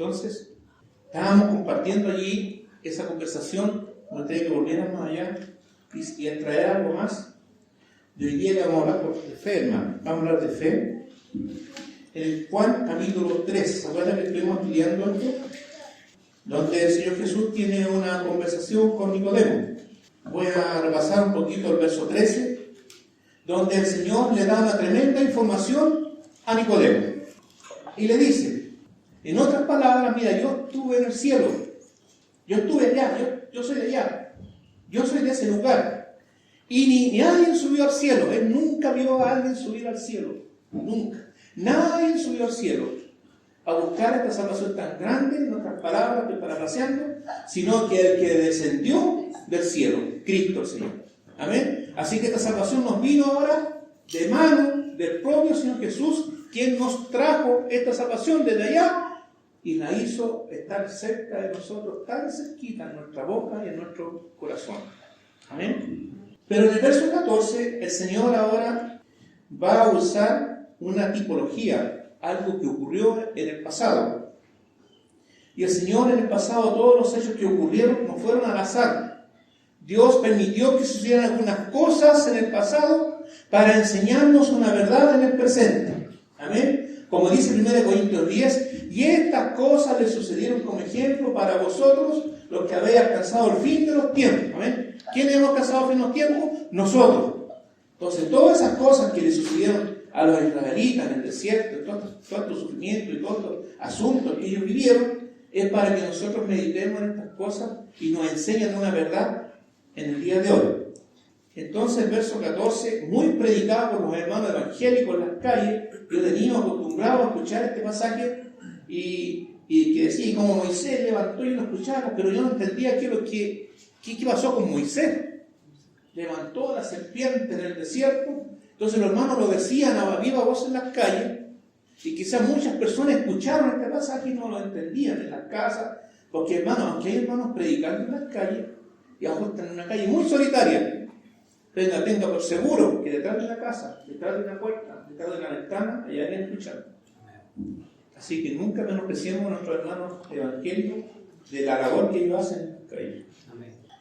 Entonces, estábamos compartiendo allí esa conversación. Me gustaría que volviéramos allá y a traer algo más. De hoy día vamos a hablar de fe, hermano. Vamos a hablar de fe. En Juan capítulo 3, ¿se acuerdan que estuvimos estudiando esto? Donde el Señor Jesús tiene una conversación con Nicodemo. Voy a repasar un poquito el verso 13, donde el Señor le da una tremenda información a Nicodemo. Y le dice, en otras palabras, mira, yo estuve en el cielo, yo estuve allá, yo soy de allá, yo soy de ese lugar. Y ni nadie subió al cielo, él nunca vio a alguien subir al cielo, nunca. Nadie subió al cielo a buscar esta salvación tan grande, en otras palabras, estoy parafraseando, sino que el que descendió del cielo, Cristo el Señor. Amén. Así que esta salvación nos vino ahora de mano del propio Señor Jesús, quien nos trajo esta salvación desde allá y la hizo estar cerca de nosotros, tan cerquita en nuestra boca y en nuestro corazón. Amén. Pero en el verso 14, el Señor ahora va a usar una tipología, algo que ocurrió en el pasado. Y el Señor en el pasado, todos los hechos que ocurrieron no fueron al azar. Dios permitió que sucedieran algunas cosas en el pasado para enseñarnos una verdad en el presente. Amén. Como dice 1 Corintios 10, y estas cosas les sucedieron como ejemplo para vosotros, los que habéis alcanzado el fin de los tiempos. Amén. ¿Quiénes hemos alcanzado el fin de los tiempos? Nosotros. Entonces, todas esas cosas que le sucedieron a los israelitas en el desierto, todo estos sufrimientos y todos estos asuntos que ellos vivieron, es para que nosotros meditemos en estas cosas y nos enseñen una verdad en el día de hoy. Entonces, el verso 14, muy predicado por los hermanos evangélicos en las calles, yo tenía acostumbrado a escuchar este pasaje y que decía, como Moisés levantó y lo escuchábamos, pero yo no entendía qué pasó con Moisés. Levantó la serpiente en el desierto. Entonces los hermanos lo decían a viva voz en las calles, y quizás muchas personas escucharon este pasaje y no lo entendían en las casas, porque hermanos, aunque hay hermanos predicando en las calles, y aún están en una calle muy solitaria, tenga por seguro que detrás de la casa, detrás de una puerta, detrás de una ventana, hay alguien escuchando. Así que nunca menospreciemos a nuestros hermanos evangélicos de la labor que ellos hacen en las calles.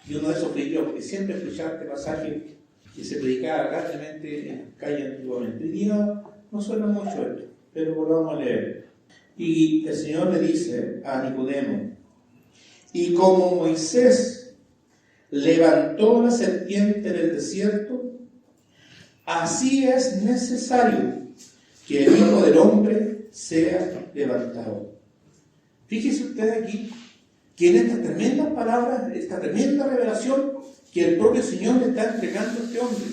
Y uno de esos fui yo, porque siempre escuchaba este pasaje que se predicaba grandemente en las calles antiguamente. Hoy día no suena mucho esto, pero volvamos a leer. Y el Señor le dice a Nicodemo, y como Moisés levantó la serpiente en el desierto, así es necesario que el Hijo del Hombre sea levantado. Fíjese usted aquí, que en estas tremendas palabras, esta tremenda revelación que el propio Señor le está entregando a este hombre,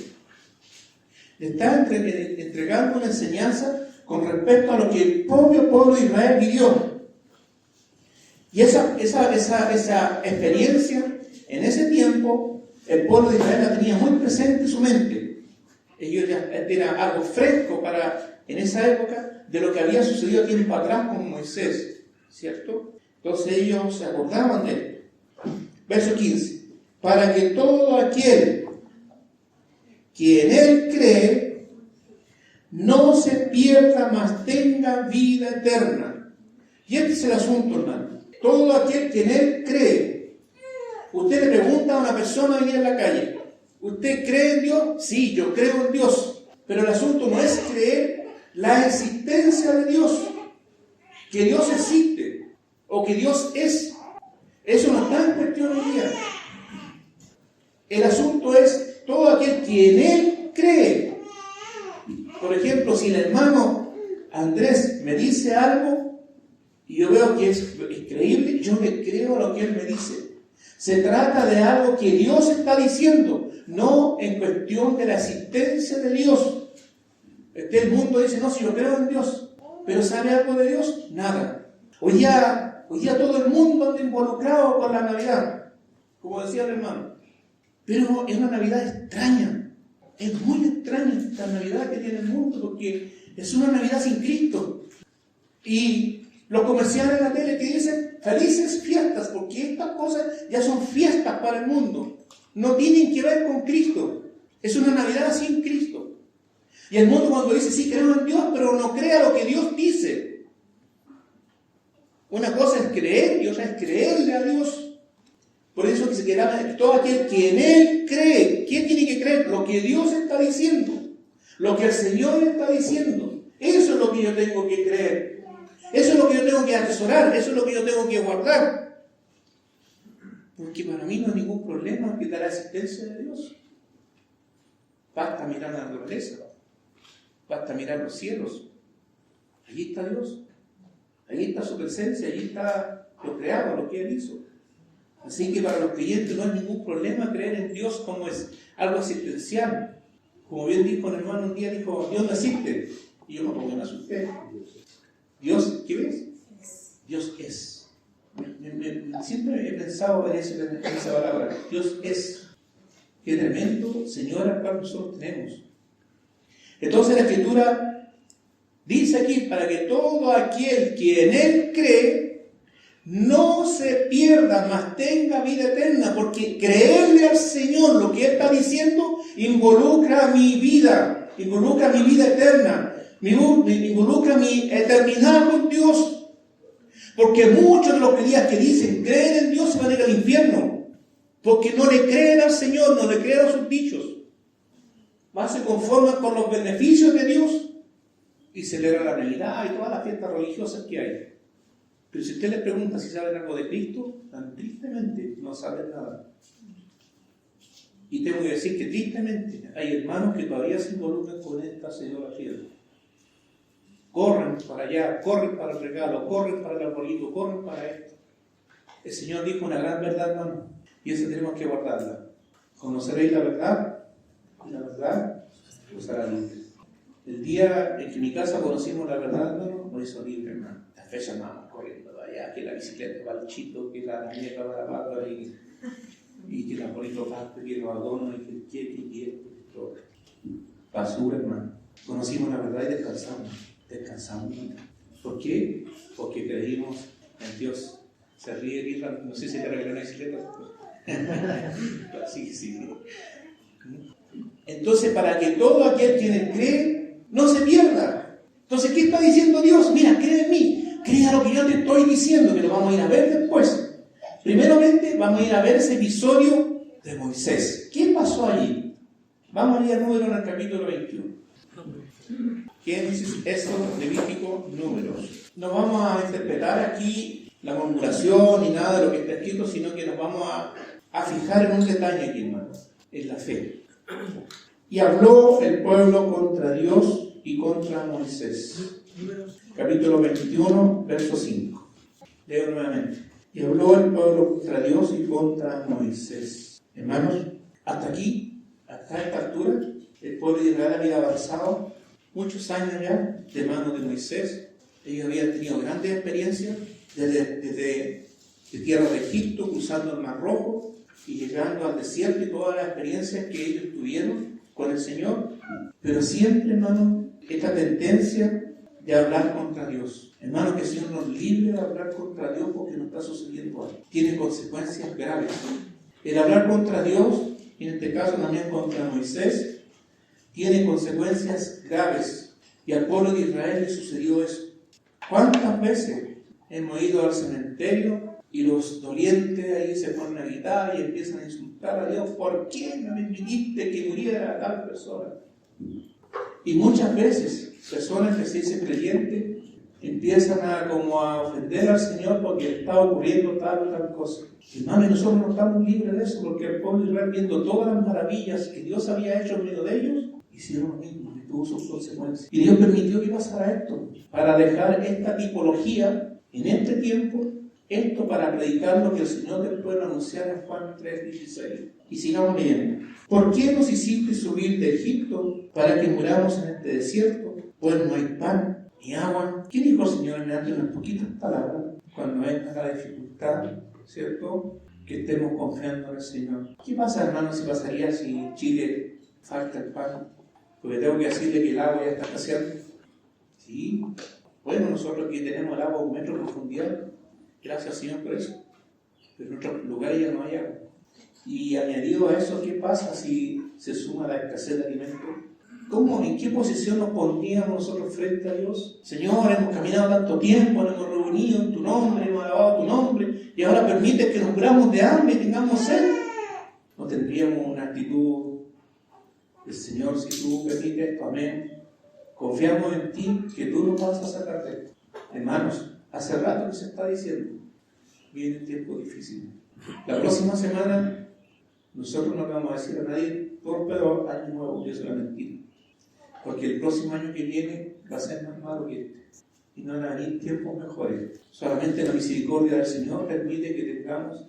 le está entregando una enseñanza con respecto a lo que el propio pueblo de Israel vivió. Y esa experiencia, en ese tiempo, el pueblo de Israel la tenía muy presente en su mente. Ellos era algo fresco en esa época de lo que había sucedido tiempo atrás con Moisés, ¿cierto? Entonces ellos se acordaban de él. Verso 15. Para que todo aquel que en él cree no se pierda, mas tenga vida eterna. Y este es el asunto, hermano. Todo aquel que en él cree. Usted le pregunta a una persona ahí en la calle, ¿usted cree en Dios? Sí, yo creo en Dios. Pero el asunto no es creer la existencia de Dios, que Dios existe o que Dios es. Eso no está en cuestión hoy día. El asunto es todo aquel que en él cree. Por ejemplo, si el hermano Andrés me dice algo y yo veo que es creíble, yo le creo a lo que él me dice. Se trata de algo que Dios está diciendo, no en cuestión de la existencia de Dios. El mundo dice, no, si yo creo en Dios, pero ¿sabe algo de Dios? Nada. Hoy día todo el mundo anda involucrado con la Navidad, como decía el hermano. Pero es una Navidad extraña. Es muy extraña esta Navidad que tiene el mundo, porque es una Navidad sin Cristo. Y los comerciales en la tele que dicen felices fiestas, porque estas cosas ya son fiestas para el mundo. No tienen que ver con Cristo. Es una Navidad sin Cristo. Y el mundo cuando dice, sí, creo en Dios, pero no crea lo que Dios dice. Una cosa es creer y otra es creerle a Dios. Por eso que se queda todo aquel que en Él cree. ¿Quién tiene que creer? Lo que Dios está diciendo. Lo que el Señor está diciendo. Eso es lo que yo tengo que creer. Eso es lo que yo tengo que atesorar. Eso es lo que yo tengo que guardar. Porque para mí no hay ningún problema quitar la existencia de Dios. Basta mirar la naturaleza. Basta mirar los cielos. Allí está Dios. Allí está su presencia. Allí está lo creado, lo que Él hizo. Así que para los creyentes no hay ningún problema creer en Dios como es algo existencial. Como bien dijo un hermano un día, dijo, Dios no existe. Y yo me asusté. Dios, ¿qué ves? Dios es. Siempre he pensado en esa palabra. Dios es. Qué tremendo Señor al cual nosotros tenemos. Entonces la Escritura dice aquí, para que todo aquel que en Él cree, no se pierda, mas tenga vida eterna, porque creerle al Señor, lo que Él está diciendo, involucra mi vida eterna, involucra mi eternidad con Dios. Porque muchos de los que dicen creer en Dios se van a ir al infierno, porque no le creen al Señor, no le creen a sus dichos. Más se conforman con los beneficios de Dios y celebran la Navidad y todas las fiestas religiosas que hay. Pero si usted le pregunta si saben algo de Cristo, tan tristemente no saben nada. Y tengo que decir que tristemente hay hermanos que todavía se involucran con esta señora fiel. Corren para allá, corren para el regalo, corren para el arbolito, corren para esto. El Señor dijo una gran verdad, hermano, y esa tenemos que guardarla. Conoceréis la verdad, y la verdad os hará libre. El día en que en mi casa conocimos la verdad, hermano, nos hizo libre, hermano. Las fechas andábamos corriendo de allá, que la bicicleta para el chito, que la muñeca para la pata, y que el arbolito parte, que los adornos, y que el quieto, y esto, y todo. Basura, hermano. Conocimos la verdad y descansamos. ¿Por qué? Porque creímos en Dios. Se ríe Irra, no sé si te regaló una bicicleta. Sí. Entonces, para que todo aquel quien cree no se pierda. Entonces, ¿qué está diciendo Dios? Mira, cree en mí, cree a lo que yo te estoy diciendo, que lo vamos a ir a ver después. Primeramente, vamos a ir a ver ese episodio de Moisés. ¿Qué pasó allí? Vamos a ir a Números en el capítulo 21. Génesis, Éxodo, Levítico, Números. No vamos a interpretar aquí la murmuración ni nada de lo que está escrito, sino que nos vamos a fijar en un detalle aquí, hermano, en la fe. Y habló el pueblo contra Dios y contra Moisés. Capítulo 21, verso 5. Leo nuevamente. Y habló el pueblo contra Dios y contra Moisés. Hermanos, hasta aquí, hasta esta altura, el pueblo de Israel había avanzado muchos años ya de manos de Moisés. Ellos habían tenido grandes experiencias desde tierra de Egipto, cruzando el Mar Rojo y llegando al desierto, y todas las experiencias que ellos tuvieron con el Señor. Pero siempre, hermano, esta tendencia de hablar contra Dios. Hermano, que el Señor nos libre de hablar contra Dios, porque nos está sucediendo algo. Tiene consecuencias graves. El hablar contra Dios, y en este caso también contra Moisés, tiene consecuencias graves. Y al pueblo de Israel le sucedió eso. ¿Cuántas veces hemos ido al cementerio y los dolientes ahí se ponen a gritar y empiezan a insultar a Dios? ¿Por qué me permitiste que muriera tal persona? Y muchas veces personas que se dicen creyentes empiezan a ofender al Señor porque está ocurriendo tal o tal cosa. Hermano, y nosotros no estamos libres de eso, porque el pueblo de Israel, viendo todas las maravillas que Dios había hecho en medio de ellos, hicieron lo mismo y tuvo sus consecuencias. Y Dios permitió que pasara esto, para dejar esta tipología en este tiempo, esto para predicar lo que el Señor del pueblo anunciara en Juan 3:16. Y sigamos leyendo. ¿Por qué nos hiciste subir de Egipto para que muramos en este desierto? Pues no hay pan ni agua. ¿Qué dijo el Señor mediante unas poquitas palabras? Cuando venga la dificultad, ¿cierto? Que estemos confiando en el Señor. ¿Qué pasa, hermano, si pasaría si en Chile falta el pan? Porque tengo que decirle que el agua ya está escaseando. Sí. Bueno, nosotros aquí tenemos el agua a 1 metro de profundidad. Gracias al Señor por eso. Pero en otros lugares ya no hay agua. Y añadido a eso, ¿qué pasa si se suma la escasez de alimentos? ¿Cómo? ¿En qué posición nos pondríamos nosotros frente a Dios? Señor, hemos caminado tanto tiempo, nos hemos reunido en tu nombre, hemos alabado tu permite que nos muramos de hambre y tengamos sed, no tendríamos una actitud del Señor, si tú permites esto, amén. Confiamos en ti, que tú nos vas a sacar de esto. Hermanos, hace rato que se está diciendo, viene un tiempo difícil. La próxima semana, nosotros no le vamos a decir a nadie, próspero año nuevo, que eso es la mentira. Porque el próximo año que viene va a ser más malo que este. Y no van a venir tiempos mejores. Solamente la misericordia del Señor permite que tengamos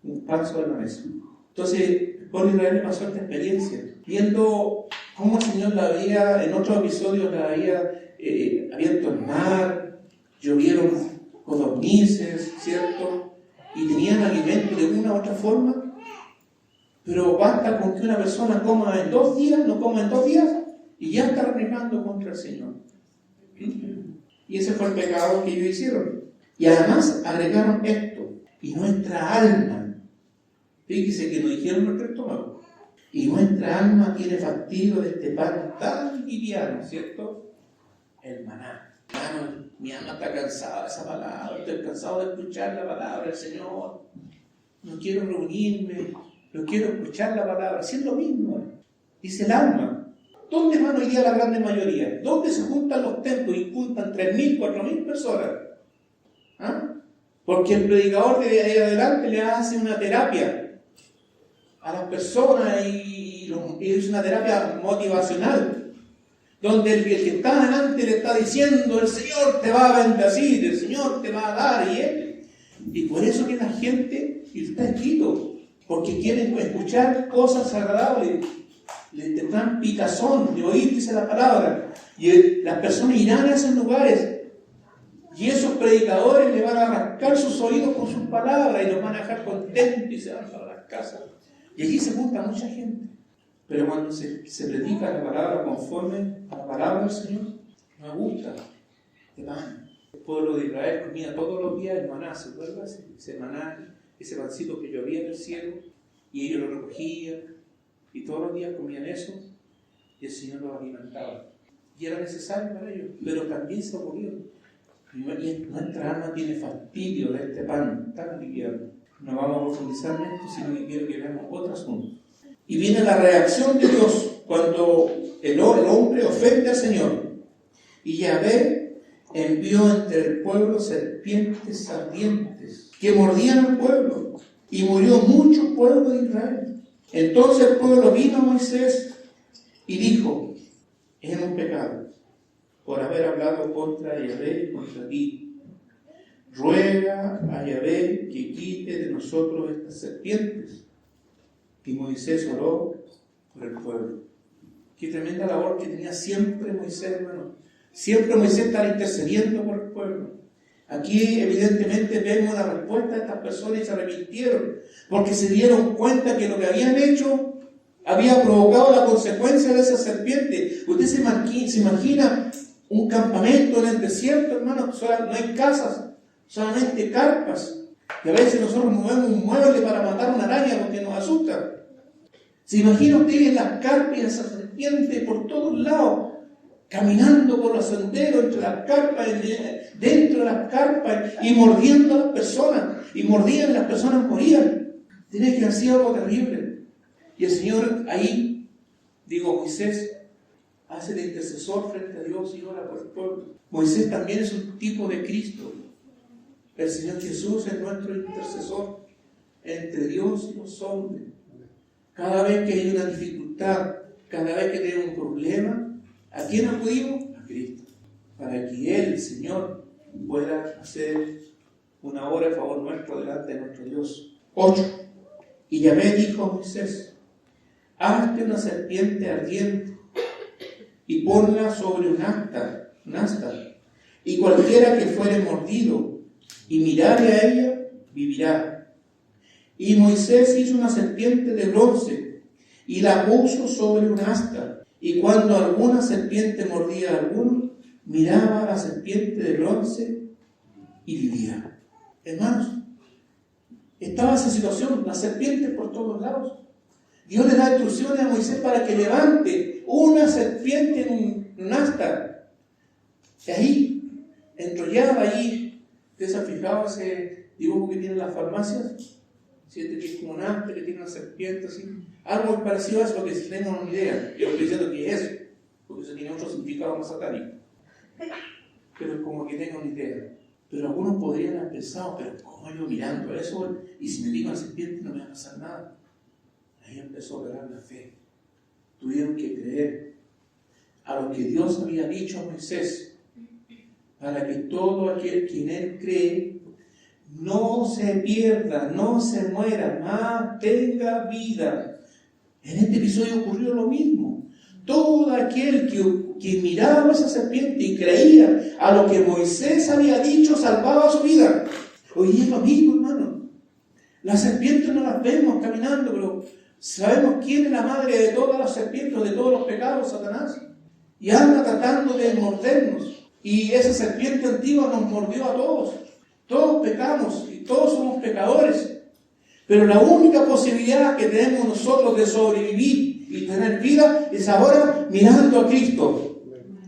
un pan sobre la mesa. Entonces, el pueblo de Israel pasó esta experiencia, viendo cómo el Señor la había, en otros episodios la había abierto el mar, llovieron codornices, ¿cierto? Y tenían alimento de una u otra forma. Pero basta con que una persona coma en 2 días, no coma en 2 días, y ya está renegando contra el Señor. Y ese fue el pecado que ellos hicieron. Y además agregaron esto, y nuestra alma, fíjese que no dijeron nuestro estómago, y nuestra alma tiene fastidio de este pan tan liviano, ¿cierto? El maná. Hermano, mi alma está cansada de esa palabra, estoy cansado de escuchar la palabra del Señor, no quiero reunirme, no quiero escuchar la palabra, si es lo mismo, dice el alma. ¿Dónde van hoy día la grande mayoría? ¿Dónde se juntan los templos y juntan 3.000, 4.000 personas? ¿Ah? Porque el predicador de ahí adelante le hace una terapia a las personas y es una terapia motivacional, donde el que está adelante le está diciendo, el Señor te va a bendecir, el Señor te va a dar, y por eso que la gente, y está escrito, porque quieren escuchar cosas agradables, le tendrán picazón de oír, dice la palabra, y las personas irán a esos lugares, y esos predicadores le van a rascar sus oídos con sus palabras, y los van a dejar contentos, y se van para las casas, y allí se junta mucha gente. Pero cuando se predica la palabra conforme a la palabra del Señor, no gusta el pan. El pueblo de Israel comía todos los días el maná, ¿se acuerda? Ese maná, ese pancito que llovía del cielo, y ellos lo recogían, y todos los días comían eso, y el Señor los alimentaba. Y era necesario para ellos, pero también se ocurrió. Y nuestra alma tiene fastidio de este pan tan liviano. No vamos a profundizar en esto, sino que quiero que veamos otro asunto. Y viene la reacción de Dios cuando el hombre ofende al Señor. Y Yahvé envió entre el pueblo serpientes ardientes que mordían al pueblo, y murió mucho pueblo de Israel. Entonces el pueblo vino a Moisés y dijo: hemos pecado por haber hablado contra Yahvé y contra ti. Ruega a Yahvé que quite de nosotros estas serpientes. Y Moisés oró por el pueblo. Qué tremenda labor que tenía siempre Moisés, hermano. Siempre Moisés estaba intercediendo por el pueblo. Aquí evidentemente vemos la respuesta de estas personas y se arrepintieron, porque se dieron cuenta que lo que habían hecho había provocado la consecuencia de esa serpiente. Usted se imagina un campamento en el desierto, hermano, no hay casas, solamente carpas. Y a veces nosotros movemos un mueble para matar una araña porque nos asusta. ¿Se imagina usted en las carpas y esa serpiente por todos lados, caminando por los senderos, entre las carpas, dentro de las carpas, y mordiendo a las personas, y mordían y las personas morían? Tiene que haber sido algo terrible. Y el Señor ahí, Moisés, hace de intercesor frente a Dios y ora por el pueblo. Moisés también es un tipo de Cristo. El Señor Jesús es nuestro intercesor entre Dios y los hombres. Cada vez que hay una dificultad, cada vez que tenemos un problema, ¿a quién acudimos? A Cristo. Para que Él, el Señor, pueda hacer una obra a favor nuestro delante de nuestro Dios. 8. Y Yahvé dijo a Moisés: hazte una serpiente ardiente y ponla sobre un asta, y cualquiera que fuere mordido y mirare a ella, vivirá. Y Moisés hizo una serpiente de bronce y la puso sobre un asta. Y cuando alguna serpiente mordía a alguno, miraba a la serpiente de bronce y vivía. Hermanos, estaba esa situación, las serpientes por todos lados. Dios le da instrucciones a Moisés para que levante una serpiente en un asta. Y ahí, enrollada ahí, ¿Usted se ha fijado ese dibujo que tienen las farmacias? Siente que es como un ante, que tiene una serpiente así. Algo muy parecido a eso, que si tengan una idea. Yo estoy diciendo que es eso, porque eso tiene otro significado más satánico. Pero es como que tengan una idea. Pero algunos podrían haber pensado, pero ¿cómo yo mirando eso? Y si me digo a la serpiente no me va a pasar nada. Ahí empezó a operar la fe. Tuvieron que creer a lo que Dios había dicho a Moisés, para que todo aquel que en él cree no se pierda, no se muera, más tenga vida. En este episodio ocurrió lo mismo. Todo aquel que miraba a esa serpiente y creía a lo que Moisés había dicho, salvaba su vida. Hoy es lo mismo, hermano. Las serpientes no las vemos caminando, pero sabemos quién es la madre de todas las serpientes, de todos los pecados, Satanás. Y anda tratando de mordernos. Y esa serpiente antigua nos mordió a todos. Todos pecamos y todos somos pecadores. Pero la única posibilidad que tenemos nosotros de sobrevivir y tener vida es ahora mirando a Cristo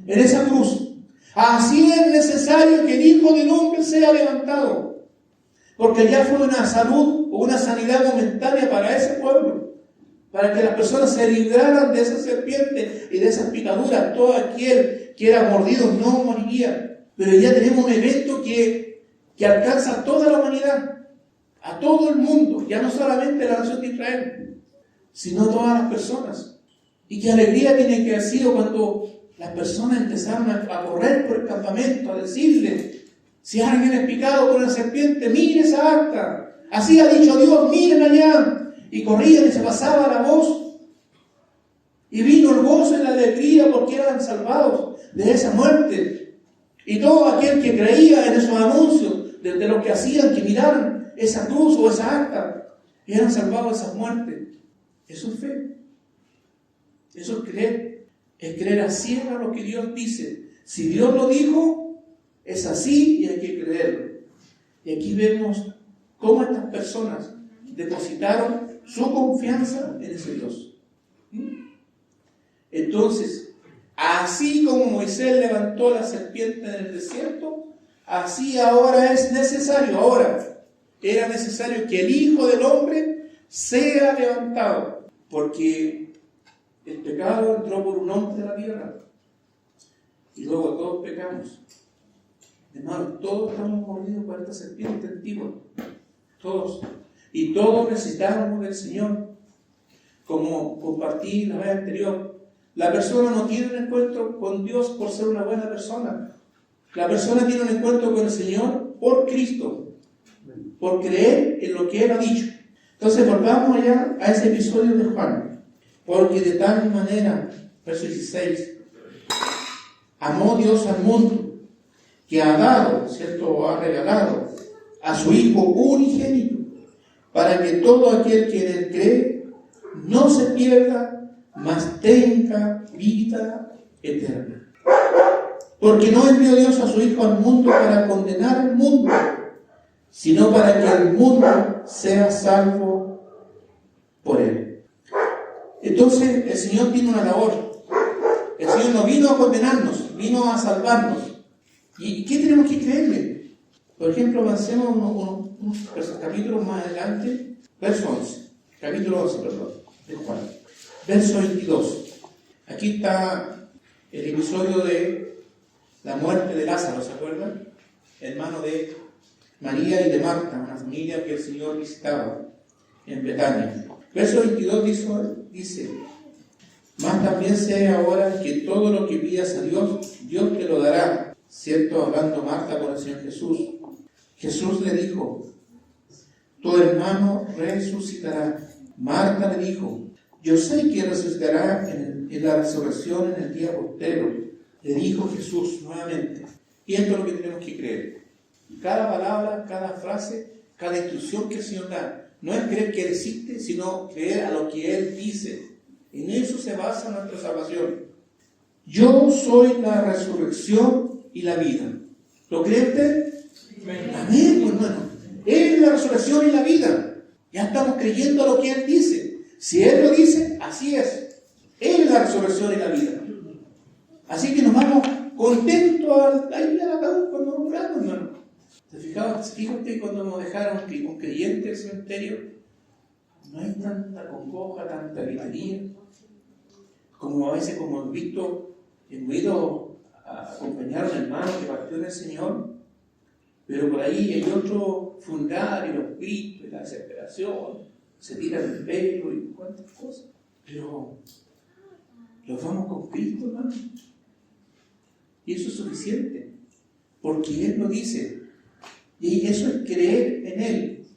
en esa cruz. Así es necesario que el Hijo del Hombre sea levantado. Porque ya fue una salud o una sanidad momentánea para ese pueblo. Para que las personas se libraran de esa serpiente y de esas picaduras. Todo aquel que era mordido no moriría. Pero ya tenemos un evento que alcanza a toda la humanidad, a todo el mundo, ya no solamente la nación de Israel, sino a todas las personas. Y qué alegría tiene que haber sido cuando las personas empezaron a correr por el campamento, a decirle, si alguien es picado por una serpiente, mire esa acta. Así ha dicho Dios, miren allá. Y corrían y se pasaba la voz. Y vino el gozo y la alegría porque eran salvados de esa muerte. Y todo aquel que creía en esos anuncios, de lo que hacían, que miraran esa cruz o esa acta, eran salvados de esa muerte. Eso es fe. Eso es creer. Es creer a ciega lo que Dios dice. Si Dios lo dijo, es así y hay que creerlo. Y aquí vemos cómo estas personas depositaron su confianza en ese Dios. Entonces, así como Moisés levantó la serpiente en el desierto, así ahora es necesario, era necesario que el Hijo del Hombre sea levantado, porque el pecado entró por un hombre de la tierra, y luego todos pecamos. Hermanos, todos estamos mordidos por esta serpiente antigua, todos, y todos necesitamos del Señor. Como compartí la vez anterior, la persona no tiene un encuentro con Dios por ser una buena persona. La persona tiene un encuentro con el Señor por Cristo, por creer en lo que Él ha dicho. Entonces volvamos allá a ese episodio de Juan. Porque de tal manera, verso 16, amó Dios al mundo, que ha dado, ¿cierto? Ha regalado a su Hijo unigénito, para que todo aquel que en Él cree no se pierda, mas tenga vida eterna. Porque no envió Dios a su Hijo al mundo para condenar al mundo, sino para que el mundo sea salvo por Él. Entonces el Señor tiene una labor. El Señor no vino a condenarnos, vino a salvarnos. ¿Y qué tenemos que creerle? Por ejemplo, avancemos unos capítulos más adelante, verso 11, capítulo 11, de Juan, verso 22. Aquí está el episodio de la muerte de Lázaro, ¿se acuerdan? Hermano de María y de Marta, una familia que el Señor visitaba en Betania. Verso 22 dice, más también sé ahora que todo lo que pidas a Dios, Dios te lo dará. ¿Cierto? Hablando Marta con el Señor Jesús. Jesús le dijo, tu hermano resucitará. Marta le dijo, yo sé que resucitará en la resurrección en el día postero. Le dijo Jesús nuevamente. Y esto es lo que tenemos que creer. Cada palabra, cada frase, cada instrucción que el Señor da, no es creer que Él existe, sino creer a lo que Él dice. En eso se basa nuestra salvación. Yo soy la resurrección y la vida. ¿Lo cree usted? Amén, hermano. Él es la resurrección y la vida. Ya estamos creyendo a lo que Él dice. Si Él lo dice, así es. Él es la resurrección y la vida. Así que nos vamos contentos a ir al ataúd cuando nos muramos, hermano. ¿Se fija usted cuando nos dejaron un creyente en el cementerio? No hay tanta congoja, tanta gritería. Como a veces, como hemos visto, hemos ido a acompañar a un hermano que partió en el Señor, pero por ahí hay otro funeral y los gritos y la desesperación, se tiran el pelo y cuántas cosas. Pero los vamos con Cristo, hermano. Y eso es suficiente, porque Él lo dice. Y eso es creer en Él.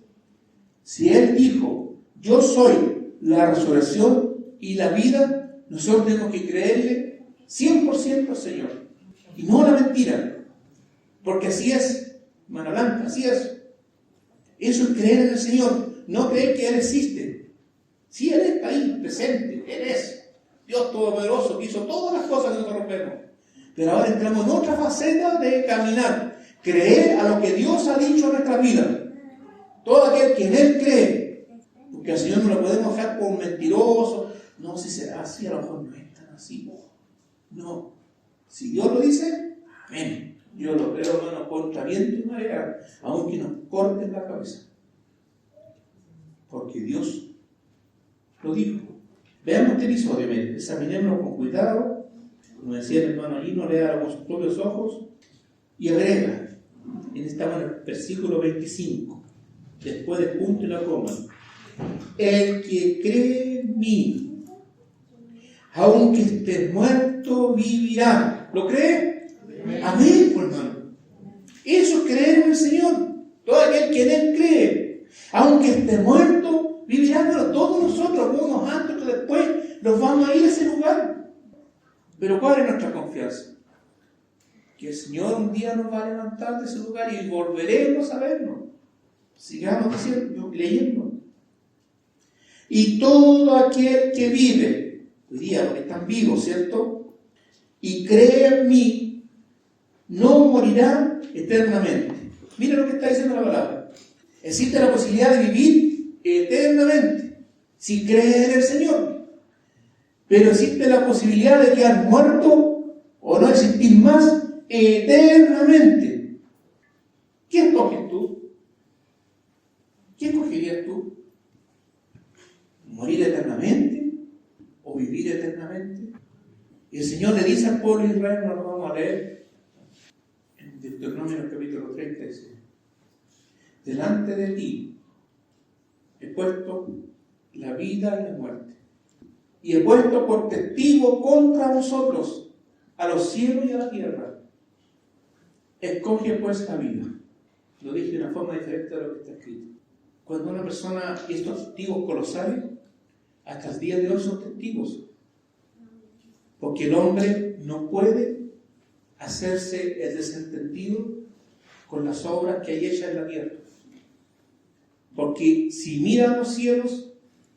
Si Él dijo, yo soy la resurrección y la vida, nosotros tenemos que creerle 100% al Señor. Y no la mentira. Porque así es, mano blanca, así es. Eso es creer en el Señor, no creer que Él existe. Sí, Él está ahí, presente, Él es Dios Todopoderoso, que hizo todas las cosas que nosotros vemos. Pero ahora entramos en otra faceta de caminar. Creer a lo que Dios ha dicho en nuestra vida. Todo aquel que en Él cree. Porque al Señor no lo podemos dejar por mentiroso. No, si será así, a lo mejor no es tan así. No. Si Dios lo dice, amén. Yo lo creo, hermano, contra viento y marea, aunque nos corten la cabeza. Porque Dios lo dijo. Veamos este episodio, examinémoslo con cuidado. Como decía el hermano allí, no lea con sus propios ojos. Y agrega, estamos en el versículo 25, después del punto y la coma. El que cree en mí, aunque esté muerto, vivirá. ¿Lo cree? Amén, pues, hermano. Eso es creer en el Señor. Todo aquel que en Él cree, aunque esté muerto, vivirá. Pero todos nosotros, unos antes, otros después, nos vamos a ir a ese lugar. Pero ¿cuál es nuestra confianza? Que el Señor un día nos va a levantar de ese lugar y volveremos a vernos. Sigamos diciendo, leyendo. Y todo aquel que vive, hoy día, porque están vivos, ¿cierto? Y cree en mí, no morirá eternamente. Mira lo que está diciendo la palabra. Existe la posibilidad de vivir eternamente si crees en el Señor. Pero existe la posibilidad de quedar muerto o no existir más eternamente. ¿Qué escoges tú? ¿Qué escogerías tú? ¿Morir eternamente o vivir eternamente? Y el Señor le dice al pueblo de Israel, no lo vamos a leer, en Deuteronomio capítulo 30, dice, delante de ti he puesto la vida y la muerte, y he puesto por testigo contra vosotros a los cielos y a la tierra. Escoge pues la vida. Lo dije de una forma diferente de lo que está escrito. Cuando una persona, y estos testigos colosales, hasta el día de hoy son testigos. Porque el hombre no puede hacerse el desentendido con las obras que hay hechas en la tierra. Porque si mira a los cielos,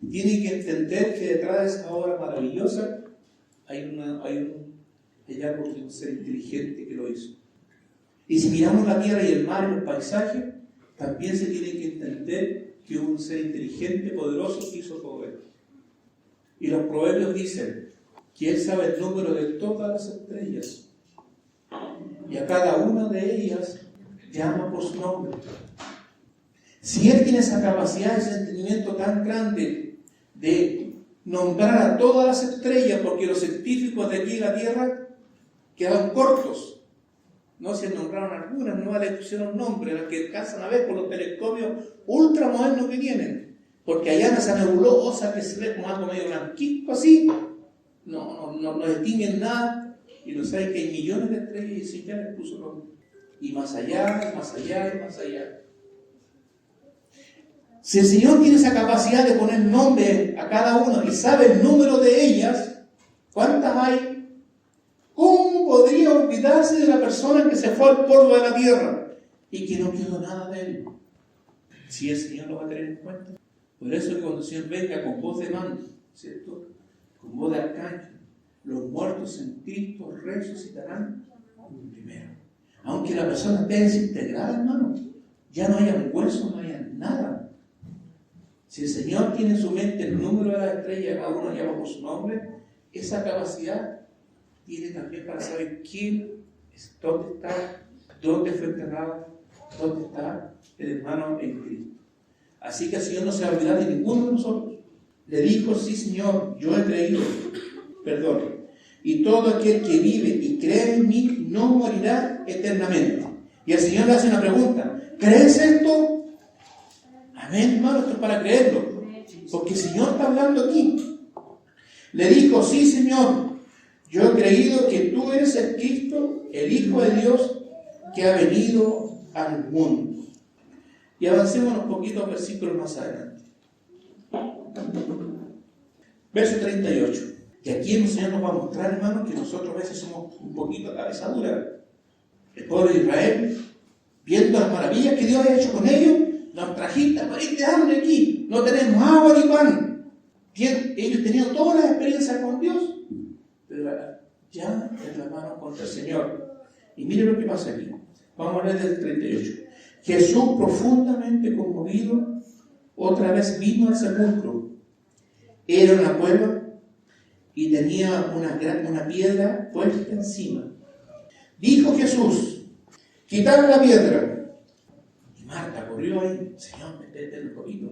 tiene que entender que detrás de esa obra maravillosa hay algo de un ser inteligente que lo hizo. Y si miramos la tierra y el mar y los paisajes, también se tiene que entender que hubo un ser inteligente, poderoso, que hizo todo esto. Y los proverbios dicen que Él sabe el número de todas las estrellas y a cada una de ellas llama por su nombre. Si Él tiene esa capacidad, ese entendimiento tan grande de nombrar a todas las estrellas, porque los científicos de aquí en la Tierra quedaron cortos. No se nombraron algunas, no le pusieron nombre, las que alcanzan a ver por los telescopios ultramodernos que tienen. Porque allá en esa nebulosa que se ve como algo medio blanquito así, no distinguen nada, y no saben que hay millones de estrellas y sí ya les puso nombre. Y más allá, y más allá, y más allá. Si el Señor tiene esa capacidad de poner nombre a cada uno y sabe el número de ellas, ¿cuántas hay? ¿Cómo podría olvidarse de la persona que se fue al polvo de la tierra y que no quedó nada de él? Si el Señor lo va a tener en cuenta. Por eso que cuando el Señor venga con voz de mando, ¿cierto? Con voz de arcángel, los muertos en Cristo resucitarán primero. Aunque la persona esté desintegrada, hermano, ya no haya huesos, no haya nada. Si el Señor tiene en su mente el número de las estrellas, cada uno llama por su nombre, esa capacidad tiene también para saber quién es, dónde está, dónde fue enterrado, ¿Dónde está el hermano en Cristo? Así que el Señor no se va a olvidar de ninguno de nosotros. Le dijo, sí Señor, yo he creído, perdón. Y todo aquel que vive y cree en mí no morirá eternamente. Y el Señor le hace una pregunta. ¿Crees esto? Amén, hermano, esto es para creerlo. Porque el Señor está hablando aquí. Le dijo, sí Señor, yo he creído que tú eres el Cristo, el Hijo de Dios, que ha venido al mundo. Y avancemos un poquito a versículos más adelante. Verso 38. Y aquí el Señor nos va a mostrar, hermano, que nosotros a veces somos un poquito cabeza dura. El pueblo de Israel, viendo las maravillas que Dios ha hecho con ellos, nos trajiste para este hambre aquí. No tenemos agua ni pan. Ellos tenían todas las experiencias con Dios, pero ya en la mano contra el Señor. Y miren lo que pasa aquí. Vamos a leer del 38. Jesús, profundamente conmovido, otra vez vino al sepulcro. Era una cueva y tenía una piedra puesta encima. Dijo Jesús, quitad la piedra. Y Marta corrió ahí, Señor, métete un poquito.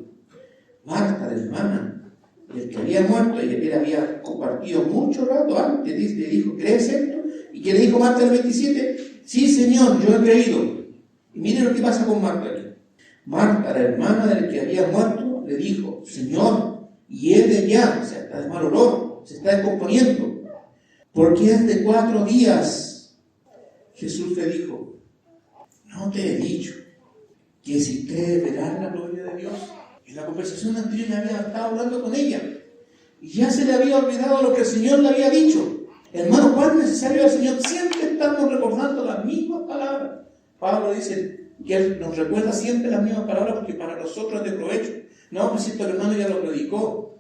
Marta, la hermana, el que había muerto, y él había compartido mucho rato antes, le dijo, ¿crees esto? ¿Y qué le dijo Marta el 27? Sí, Señor, yo he creído. Y miren lo que pasa con Marta aquí. Marta, la hermana del que había muerto, le dijo, Señor, y es de ya, o sea, está de mal olor, se está descomponiendo, porque es de 4 días. Jesús le dijo, no te he dicho que si crees verás la gloria de Dios. En la conversación anterior me había estado hablando con ella y ya se le había olvidado lo que el Señor le había dicho. Hermano, cuán necesario es el Señor. Siempre estamos recordando las mismas palabras. Pablo dice que Él nos recuerda siempre las mismas palabras porque para nosotros es de provecho. No, pues si el hermano ya lo predicó.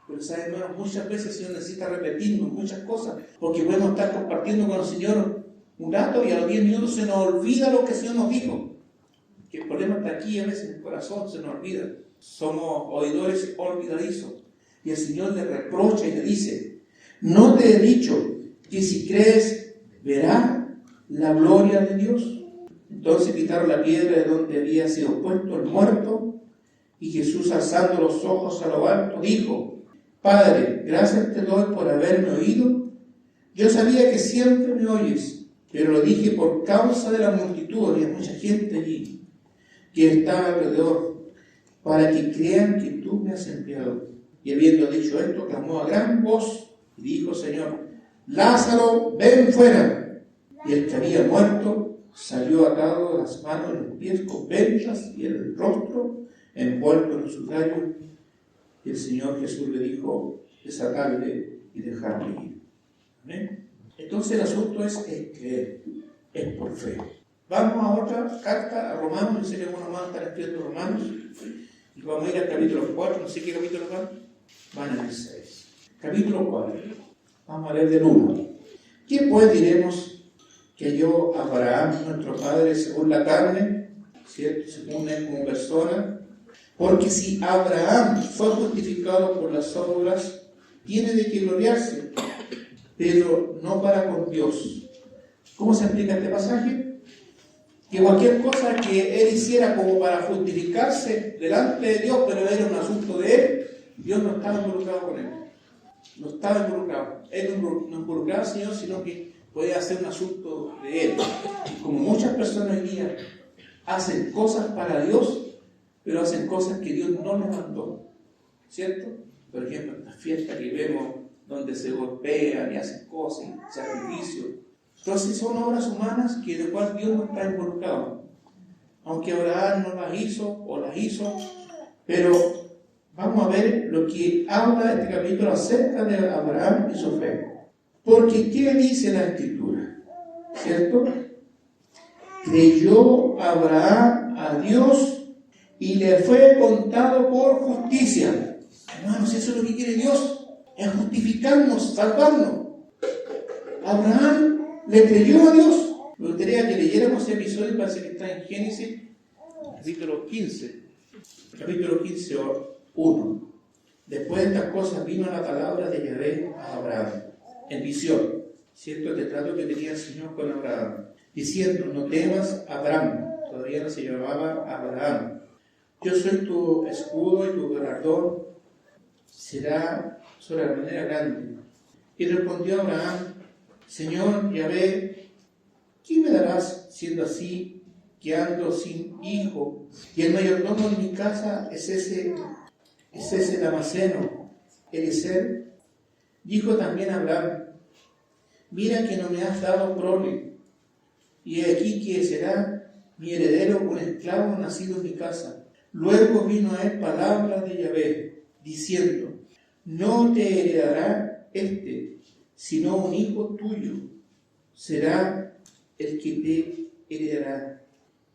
Pero ¿sabes, hermano? Muchas veces el Señor necesita repetirnos muchas cosas porque podemos estar compartiendo con el Señor un rato y a los 10 minutos se nos olvida lo que el Señor nos dijo. Que el problema está aquí, a veces en el corazón se nos olvida. Somos oidores olvidadizos. Y el Señor le reprocha y le dice, ¿no te he dicho que si crees verás la gloria de Dios? Entonces quitaron la piedra de donde había sido puesto el muerto, y Jesús, alzando los ojos a lo alto, dijo, Padre, gracias te doy por haberme oído. Yo sabía que siempre me oyes, pero lo dije por causa de la multitud, había mucha gente allí que estaba alrededor, para que crean que tú me has enviado. Y habiendo dicho esto, clamó a gran voz y dijo, Señor, Lázaro, ven fuera. Y el que había muerto salió atado de las manos y los pies con vendas y el rostro envuelto en un sudario. Y el Señor Jesús le dijo, desatadle y dejadle ir. ¿Amén? Entonces el asunto es creer, es por fe. Vamos a otra carta a Romanos. Yo sé que algunos más están escribiendo Romanos. Y vamos a ir al capítulo 4. No sé qué capítulo van en el 6. Capítulo 4. Vamos a leer del 1. ¿Qué pues diremos que halló Abraham, nuestro padre, según la carne? ¿Cierto? Según él como persona. Porque si Abraham fue justificado por las obras, tiene de qué gloriarse, pero no para con Dios. ¿Cómo se explica este pasaje? Que cualquier cosa que él hiciera como para justificarse delante de Dios, pero era un asunto de él, Dios no estaba involucrado con él. No estaba involucrado. Él no involucraba al Señor, sino que podía hacer un asunto de él. Como muchas personas hoy día hacen cosas para Dios, pero hacen cosas que Dios no les mandó. ¿Cierto? Por ejemplo, estas fiestas que vemos donde se golpean y hacen cosas, sacrificios. Entonces son obras humanas que de cual Dios no está involucrado. Aunque Abraham no las hizo o las hizo, pero vamos a ver lo que habla este capítulo acerca de Abraham y su fe. Porque ¿qué dice la Escritura? ¿Cierto? Creyó Abraham a Dios y le fue contado por justicia. Hermanos, eso es lo que quiere Dios, es justificarnos, salvarnos. Abraham le creyó a Dios. Me gustaría que leyéramos ese episodio, parece que está en Génesis, capítulo 15. Capítulo 15, 1. Después de estas cosas vino la palabra de Yahvé a Abraham, en visión, ¿cierto? El trato que tenía el Señor con Abraham, diciendo, no temas, Abraham, todavía no se llamaba Abraham. Yo soy tu escudo y tu galardón será sobre la manera grande. Y respondió Abraham: Señor Yahvé, ¿qué me darás siendo así, que ando sin hijo? Y el mayordomo de mi casa es ese Damaseno, Eliezer. Dijo también Abraham: mira que no me has dado prole, y he aquí que será mi heredero un esclavo nacido en mi casa. Luego vino a él palabra de Yahvé, diciendo: no te heredará sino un hijo tuyo será el que te heredará.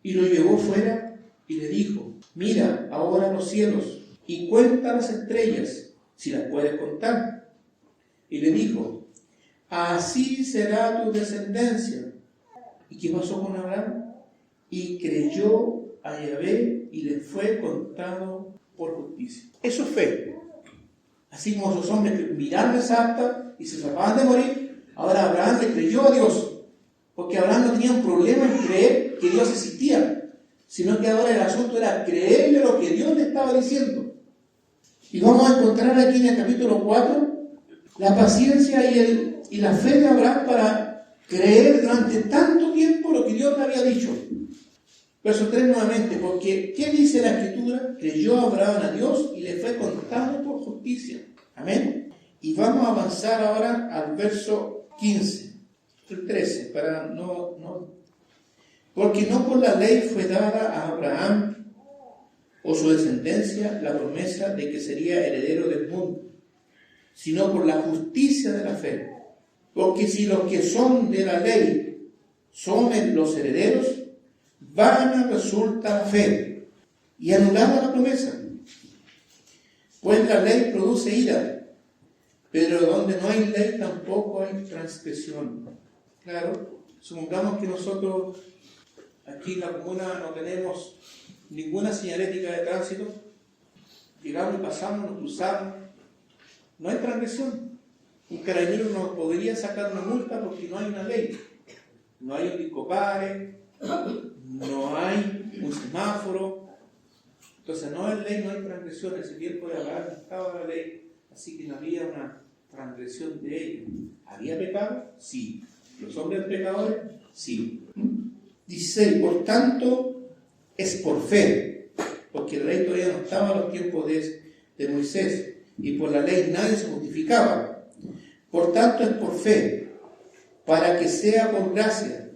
Y lo llevó fuera y le dijo: mira ahora los cielos y cuenta las estrellas, si las puedes contar. Y le dijo: así será tu descendencia. ¿Y qué pasó con Abraham? Y creyó a Yahvé y le fue contado por justicia. Eso es fe. Así como esos hombres que miraron esa acta y se acababan de morir, ahora Abraham le creyó a Dios. Porque Abraham no tenía un problema en creer que Dios existía, sino que ahora el asunto era creerle lo que Dios le estaba diciendo. Y vamos a encontrar aquí en el capítulo 4 la paciencia y la fe de Abraham para creer durante tanto tiempo lo que Dios le había dicho. Verso 3 nuevamente, porque ¿qué dice la Escritura? Creyó Abraham a Dios y le fue contado por justicia. Amén. Y vamos a avanzar ahora al verso 15, el 13, porque no por la ley fue dada a Abraham o su descendencia la promesa de que sería heredero del mundo, sino por la justicia de la fe. Porque si los que son de la ley son los herederos, vana resulta la fe y anulada la promesa. Pues la ley produce ira, pero donde no hay ley tampoco hay transgresión. Claro, supongamos que nosotros aquí en la comuna no tenemos ninguna señalética de tránsito, llegamos y pasamos, nos cruzamos, no hay transgresión. Un carabinero no podría sacar una multa porque no hay una ley, no hay un discopare, no hay un semáforo. Entonces no hay ley, no hay transgresión. En ese tiempo de Abraham no estaba la ley, así que no había una transgresión de ella. ¿Había pecado? Sí. ¿Los hombres pecadores? Sí. 16. Por tanto, es por fe, porque la ley todavía no estaba en los tiempos de Moisés, y por la ley nadie se justificaba. Por tanto, es por fe, para que sea por gracia,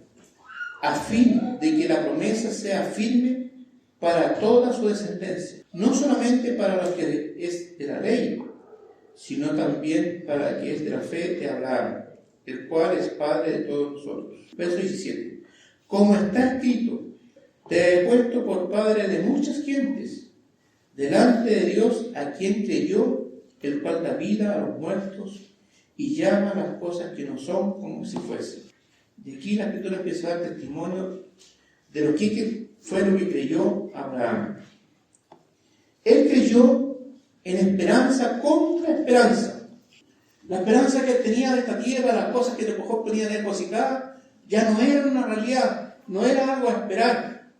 a fin de que la promesa sea firme para toda su descendencia, no solamente para los que es de la ley, sino también para el que es de la fe de Abraham, el cual es Padre de todos nosotros. Verso 17. Como está escrito: te he puesto por padre de muchas gentes, delante de Dios a quien creyó, el cual da vida a los muertos y llama las cosas que no son como si fuesen. De aquí la Escritura empieza a dar testimonio de lo que fue lo que creyó Abraham. Él creyó en esperanza contra esperanza. La esperanza que él tenía de esta tierra, las cosas que a lo mejor tenían depositadas, ya no eran una realidad, no era algo a esperar.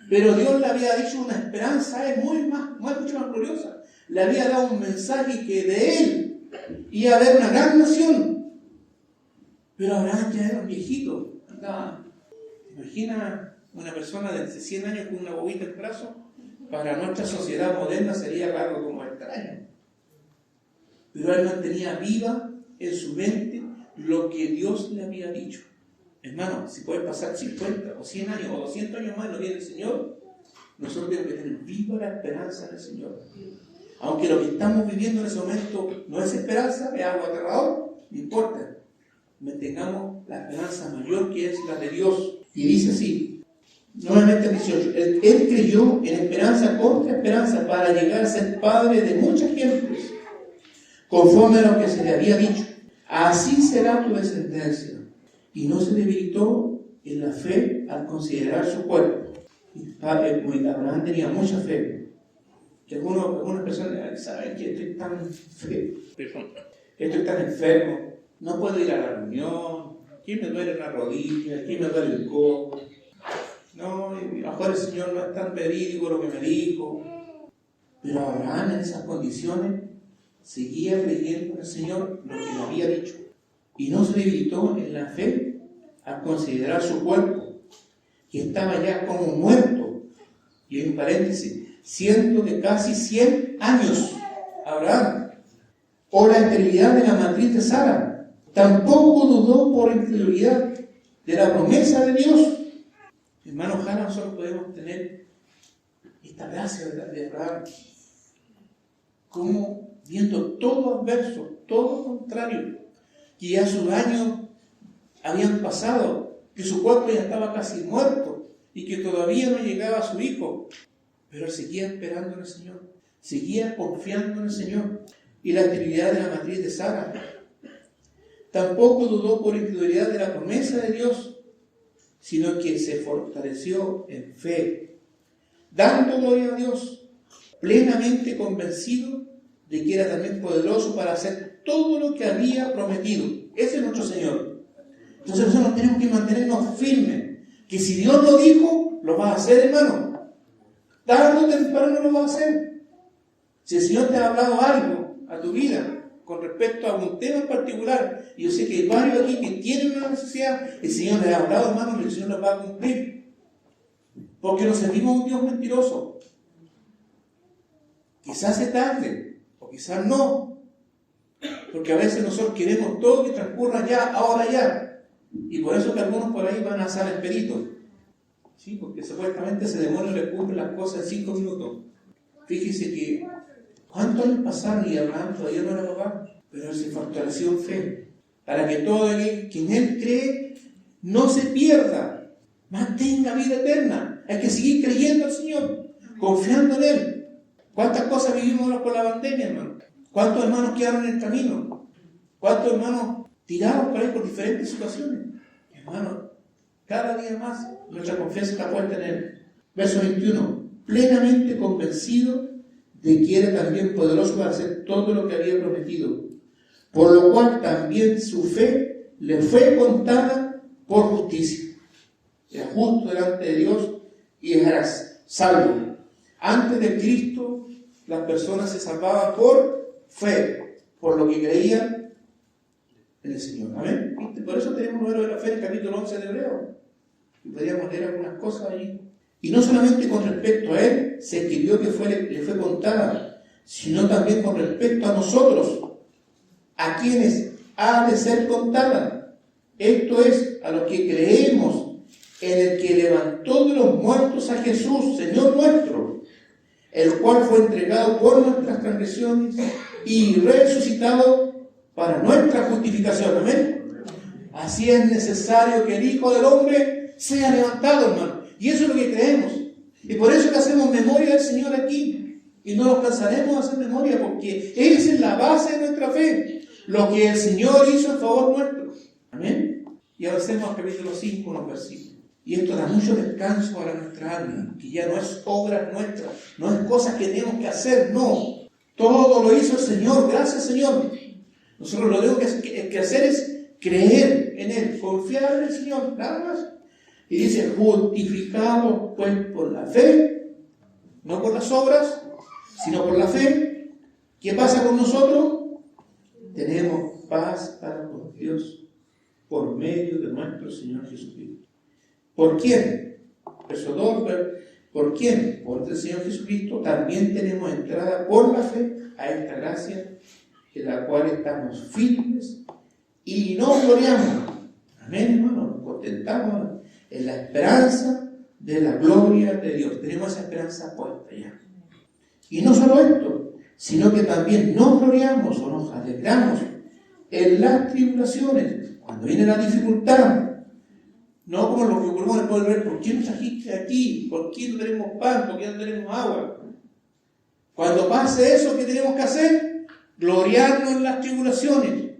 Pero Dios le había dicho una esperanza es mucho más gloriosa. Le había dado un mensaje que de él iba a haber una gran nación. Pero Abraham ya era un viejito. ¿Te imaginas una persona de 100 años con una bobita en el brazo? Para nuestra sociedad moderna sería algo como extraño. Pero él mantenía viva en su mente lo que Dios le había dicho. Hermano, si puede pasar 50 o 100 años o 200 años más, no viene el Señor, nosotros tenemos que tener viva la esperanza en el Señor. Aunque lo que estamos viviendo en ese momento no es esperanza, es algo aterrador, no importa. Mantengamos la esperanza mayor que es la de Dios. Y dice así, nuevamente el 18, él creyó en esperanza contra esperanza para llegar a ser padre de muchas gentes, conforme a lo que se le había dicho. Así será tu descendencia. Y no se debilitó en la fe al considerar su cuerpo. Abraham tenía mucha fe. Que algunas personas saben que estoy tan enfermo, no puedo ir a la reunión, aquí me duele la rodilla, aquí me duele el codo. No, a lo mejor el Señor no es tan verídico lo que me dijo. Pero Abraham en esas condiciones seguía creyendo en el Señor lo que le había dicho. Y no se debilitó en la fe al considerar su cuerpo, que estaba ya como muerto. Y en paréntesis, siendo de casi 100 años, Abraham, o la esterilidad de la matriz de Sara, tampoco dudó por incredulidad de la promesa de Dios. Hermano, ojalá nosotros podemos tener esta gracia de Abraham, como viendo todo adverso, todo contrario, que ya sus años habían pasado, que su cuerpo ya estaba casi muerto y que todavía no llegaba a su hijo, pero él seguía esperando en el Señor, seguía confiando en el Señor. Y la esterilidad de la matriz de Sara, tampoco dudó por incredulidad de la promesa de Dios, sino que se fortaleció en fe, dando gloria a Dios, plenamente convencido de que era también poderoso para hacer todo lo que había prometido. Ese es nuestro Señor. Entonces nosotros tenemos que mantenernos firmes, que si Dios lo dijo, lo va a hacer, hermano. Tarde o temprano lo va a hacer. Si el Señor te ha hablado algo a tu vida con respecto a un tema en particular, y yo sé que hay varios aquí que tienen una necesidad, el Señor les ha hablado, hermano, y el Señor los va a cumplir. Porque nos servimos a un Dios mentiroso. Quizás se tarde, o quizás no. Porque a veces nosotros queremos todo que transcurra ya, ahora ya. Y por eso que algunos por ahí van a San Esperito. Sí, porque supuestamente ese demonio le cumple las cosas en 5 minutos. Fíjese que ¿cuántos años pasaron y Abraham todavía no era papá? Pero él se fortaleció en fe, para que todo aquel que en él cree no se pierda, mantenga vida eterna. Hay que seguir creyendo al Señor, confiando en Él. ¿Cuántas cosas vivimos ahora con la pandemia, hermano? ¿Cuántos hermanos quedaron en el camino? ¿Cuántos hermanos tirados por ahí por diferentes situaciones? Hermano, cada día más nuestra confianza está puesta en Él. Verso 21. Plenamente convencido de que era también poderoso para hacer todo lo que había prometido, por lo cual también su fe le fue contada por justicia. Era justo delante de Dios y era salvo. Antes de Cristo, las personas se salvaban por fe, por lo que creían en el Señor. ¿Amén? ¿Viste? Por eso tenemos un número de la fe en el capítulo 11 de Hebreo. Y podríamos leer algunas cosas allí. Y no solamente con respecto a Él se escribió que le fue contada, sino también con respecto a nosotros, a quienes ha de ser contada. Esto es, a los que creemos en el que levantó de los muertos a Jesús, Señor nuestro, el cual fue entregado por nuestras transgresiones y resucitado para nuestra justificación. Amén. Así es necesario que el Hijo del Hombre sea levantado, hermano. Y eso es lo que creemos. Y por eso que hacemos memoria del Señor aquí. Y no nos cansaremos de hacer memoria, porque esa es la base de nuestra fe. Lo que el Señor hizo en favor nuestro. Amén. Y avancemos al capítulo 5, unos versículos. Y esto da mucho descanso para nuestra alma, que ya no es obra nuestra, no es cosas que tenemos que hacer, no. Todo lo hizo el Señor, gracias Señor. Nosotros lo que tenemos que hacer es creer en Él, confiar en el Señor, nada más. Y dice, justificados pues por la fe, no por las obras, sino por la fe. ¿Qué pasa con nosotros? Tenemos paz para con Dios por medio de nuestro Señor Jesucristo. ¿Por quién? Verso 2, ¿por quién? Por el Señor Jesucristo también tenemos entrada por la fe a esta gracia en la cual estamos firmes y nos gloriamos. Amén, hermano, nos contentamos en la esperanza de la gloria de Dios. Tenemos esa esperanza puesta ya. Y no solo esto, sino que también nos gloriamos o nos alegramos en las tribulaciones, cuando viene la dificultad. No como lo que ocurrió en el pueblo de Israel. ¿Por qué nos trajiste aquí? ¿Por qué no tenemos pan? ¿Por qué no tenemos agua? Cuando pase eso, ¿qué tenemos que hacer? Gloriarnos en las tribulaciones.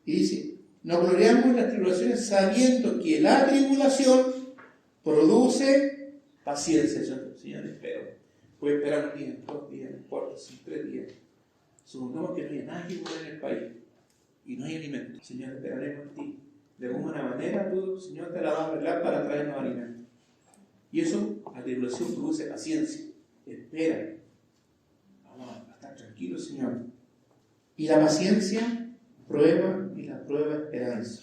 Y dice, nos gloriamos en las tribulaciones sabiendo que la tribulación produce paciencia. Señor, espero. Puede esperar un día, 2 días, no importa, 3 días. Supongamos que no hay nada que comer en el país y no hay alimento. Señor, esperaremos en ti. De alguna manera tú, Señor, te la vas a arreglar para traernos alimento. Y eso, la tribulación produce paciencia, espera. Vamos a estar tranquilos, Señor. Y la paciencia prueba, y la prueba esperanza.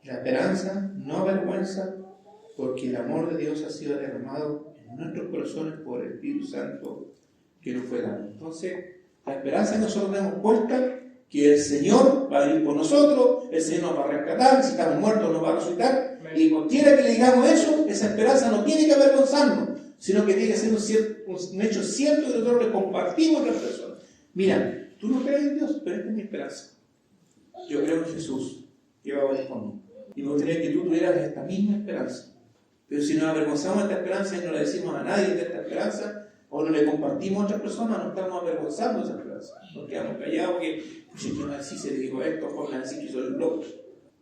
Y la esperanza no avergüenza, porque el amor de Dios ha sido derramado en nuestros corazones por el Espíritu Santo que nos fue dado. Entonces, la esperanza que nosotros tenemos puesta, que el Señor va a ir por nosotros, el Señor nos va a rescatar, si estamos muertos nos va a resucitar, y cualquiera que le digamos eso, esa esperanza no tiene que avergonzarnos, sino que tiene que ser un hecho cierto que nosotros le compartimos a las personas. Mira, tú no crees en Dios, pero esta es mi esperanza. Yo creo en Jesús, que va a venir conmigo. Y me gustaría que tú tuvieras esta misma esperanza. Pero si nos avergonzamos de esta esperanza y no le decimos a nadie de esta esperanza, o no le compartimos a otras personas, nos estamos avergonzando de esa esperanza. Nos quedamos callados que, ¿quién va a decir si le digo esto? ¿Cómo van a decir que soy un loco?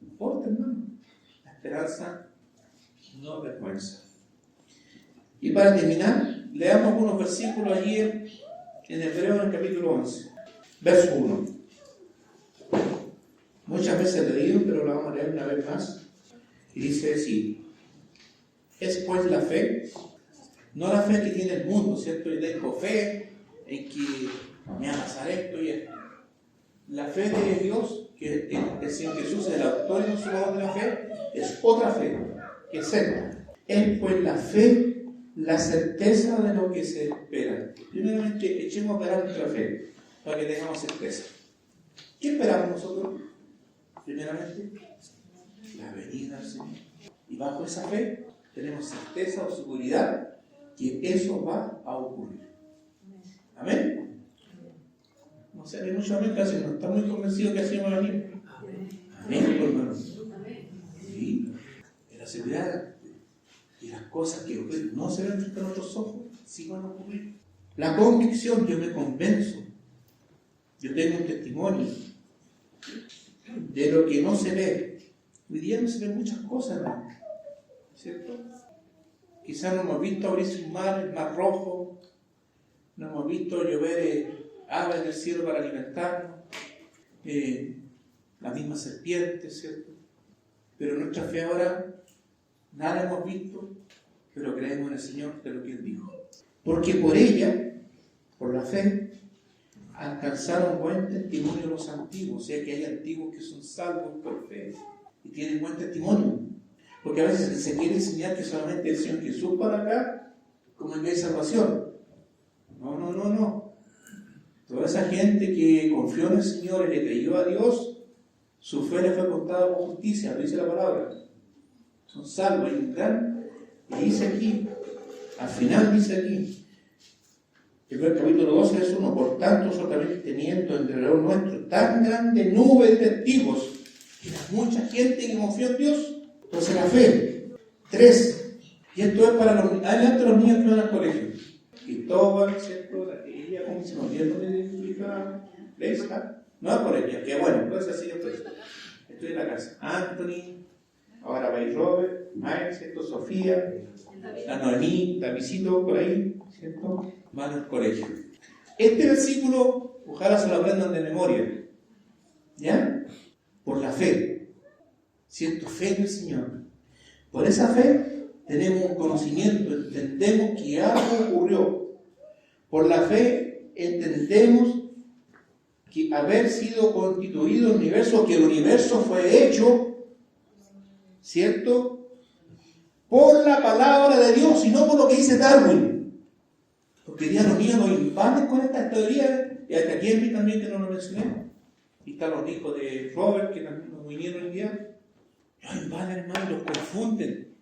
No importa, hermano. La esperanza no avergüenza. Y para terminar, leamos algunos versículos allí en Hebreos, en el capítulo 11. Verso 1. Muchas veces he leído, pero lo vamos a leer una vez más. Y dice así: es pues la fe, no la fe que tiene el mundo, ¿cierto? Yo tengo fe en que me va a pasar esto y esto. La fe de Dios, que el Señor Jesús es el autor y consumador de la fe, es otra fe, que es esta. Es pues la fe, la certeza de lo que se espera. Primeramente, echemos a operar nuestra fe, para que tengamos certeza. ¿Qué esperamos nosotros? Primeramente, la venida del Señor. Y bajo esa fe, tenemos certeza o seguridad que eso va a ocurrir. ¿Amén? No sé, hay mucho amén casi, no está muy convencido que así va a venir. Amén, hermanos. Sí, en la seguridad y las cosas que no se ven frente a nuestros ojos, sí van a ocurrir. La convicción, yo me convenzo. Yo tengo un testimonio de lo que no se ve. Hoy día no se ven muchas cosas, hermano. ¿Cierto? Quizás no hemos visto abrirse un mar, el mar rojo, no hemos visto llover aves del cielo para alimentarnos, la misma serpiente, ¿cierto? Pero nuestra fe ahora, nada hemos visto, pero creemos en el Señor de lo que Él dijo. Porque por ella, por la fe, alcanzaron buen testimonio los antiguos. O sea que hay antiguos que son salvos por fe y tienen buen testimonio. Porque a veces se quiere enseñar que solamente el Señor Jesús para acá, como en que hay salvación. No. Toda esa gente que confió en el Señor y le creyó a Dios, su fe le fue contada por justicia, lo dice la palabra. Son salvos. Y dice aquí, al final dice aquí, el capítulo 12 es 1, por tanto, nosotros también teniendo en derredor nuestro tan grande nube de testigos, y la mucha gente que confió en Dios. Entonces la fe. 3. Y esto es para adelante los niños que van al colegio. Cristóbal, ¿cierto? Ella, ¿cómo se llama? ¿Dónde explica? ¿Leisa? No por ella, que bueno, pues así después. Estoy en la casa. Anthony, ahora va a ir Robert, Mike, ¿cierto? Sofía, la Noemí, Davidcito por ahí, ¿cierto? Van al colegio. Este versículo, ojalá se lo aprendan de memoria. ¿Ya? Por la fe. Siento fe en el Señor. Por esa fe tenemos un conocimiento, entendemos que algo ocurrió. Por la fe entendemos que haber sido constituido el universo, que el universo fue hecho, ¿cierto? Por la palabra de Dios y no por lo que dice Darwin. Porque día los niños nos invaden con estas teorías, y hasta aquí también que no lo mencioné. Y están los hijos de Robert que nos vinieron el día. Los invaden, hermano, los confunden